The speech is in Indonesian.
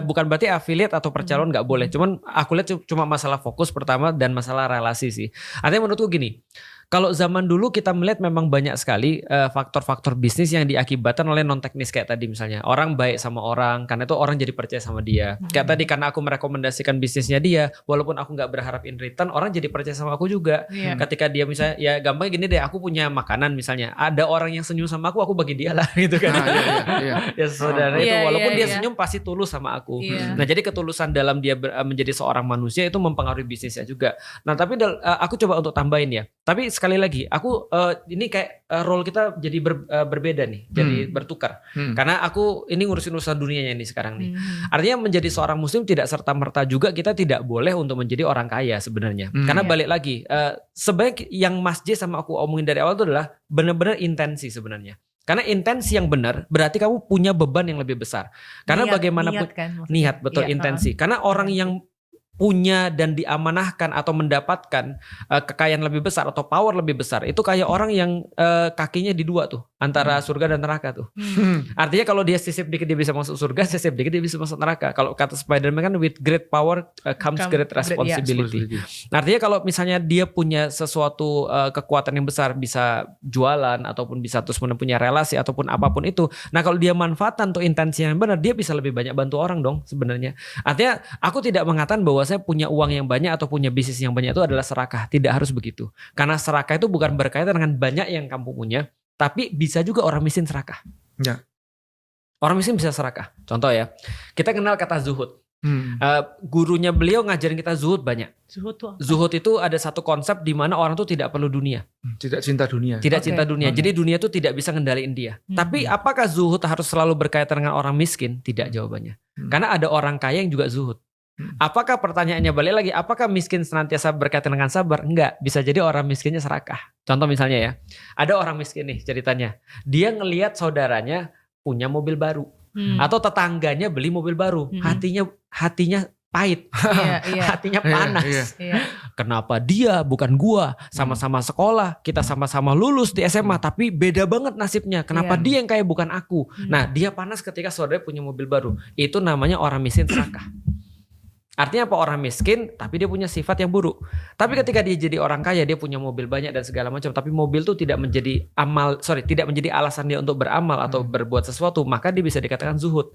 bukan berarti affiliate atau percaloan nggak boleh. Cuman aku lihat cuma masalah fokus pertama dan masalah relasi sih. Artinya menurutku gini. Kalau zaman dulu kita melihat memang banyak sekali faktor-faktor bisnis yang diakibatkan oleh non teknis kayak tadi misalnya orang baik sama orang karena itu orang jadi percaya sama dia. Kayak tadi karena aku merekomendasikan bisnisnya dia, walaupun aku nggak berharap in return, orang jadi percaya sama aku juga. Ketika dia misalnya ya gampang gini deh, aku punya makanan misalnya, ada orang yang senyum sama aku bagi dia lah gitu kan. Ya saudara itu walaupun dia senyum pasti tulus sama aku. Nah jadi ketulusan dalam dia menjadi seorang manusia itu mempengaruhi bisnisnya juga. Nah tapi aku coba untuk tambahin ya. Tapi sekali lagi, aku ini kayak role kita jadi berbeda nih, jadi bertukar. Karena aku ini ngurusin urusan dunianya nih sekarang nih. Artinya menjadi seorang muslim tidak serta-merta juga kita tidak boleh untuk menjadi orang kaya sebenarnya. Karena balik lagi, sebenarnya yang Mas J sama aku omongin dari awal itu adalah benar-benar intensi sebenarnya. Karena intensi yang benar berarti kamu punya beban yang lebih besar. Karena bagaimanapun niat betul intensi. Karena orang yang punya dan diamanahkan atau mendapatkan kekayaan lebih besar atau power lebih besar itu kayak orang yang kakinya di dua tuh antara surga dan neraka tuh. Artinya kalau dia sisip dikit dia bisa masuk surga, sisip dikit dia bisa masuk neraka. Kalau kata Spider-Man kan with great power comes great responsibility. Nah, artinya kalau misalnya dia punya sesuatu kekuatan yang besar, bisa jualan ataupun bisa terus punya relasi ataupun apapun itu. Nah kalau dia manfaatkan untuk intensi yang benar, dia bisa lebih banyak bantu orang dong sebenarnya. Artinya aku tidak mengatakan bahwa saya punya uang yang banyak atau punya bisnis yang banyak itu adalah serakah. Tidak harus begitu. Karena serakah itu bukan berkaitan dengan banyak yang kamu punya, tapi bisa juga orang miskin serakah. Ya. Orang miskin bisa serakah. Contoh ya, kita kenal kata zuhud. Gurunya beliau ngajarin kita zuhud banyak. Zuhud itu ada satu konsep di mana orang tuh tidak perlu dunia. Tidak cinta dunia. Tidak cinta dunia. Jadi dunia itu tidak bisa ngendaliin dia. Tapi apakah zuhud harus selalu berkaitan dengan orang miskin? Tidak jawabannya. Karena ada orang kaya yang juga zuhud. Apakah pertanyaannya balik lagi, apakah miskin senantiasa berkaitan dengan sabar? Enggak, bisa jadi orang miskinnya serakah. Contoh misalnya ya, ada orang miskin nih ceritanya, dia ngelihat saudaranya punya mobil baru, atau tetangganya beli mobil baru, hatinya pahit, hatinya panas. Kenapa dia bukan gua, sama-sama sekolah, kita sama-sama lulus di SMA, tapi beda banget nasibnya. Kenapa dia yang kaya bukan aku? Nah dia panas ketika saudaranya punya mobil baru, itu namanya orang miskin serakah. Artinya apa? Orang miskin tapi dia punya sifat yang buruk. Tapi ketika dia jadi orang kaya, dia punya mobil banyak dan segala macam, tapi mobil itu tidak menjadi tidak menjadi alasan dia untuk beramal atau berbuat sesuatu, maka dia bisa dikatakan zuhud.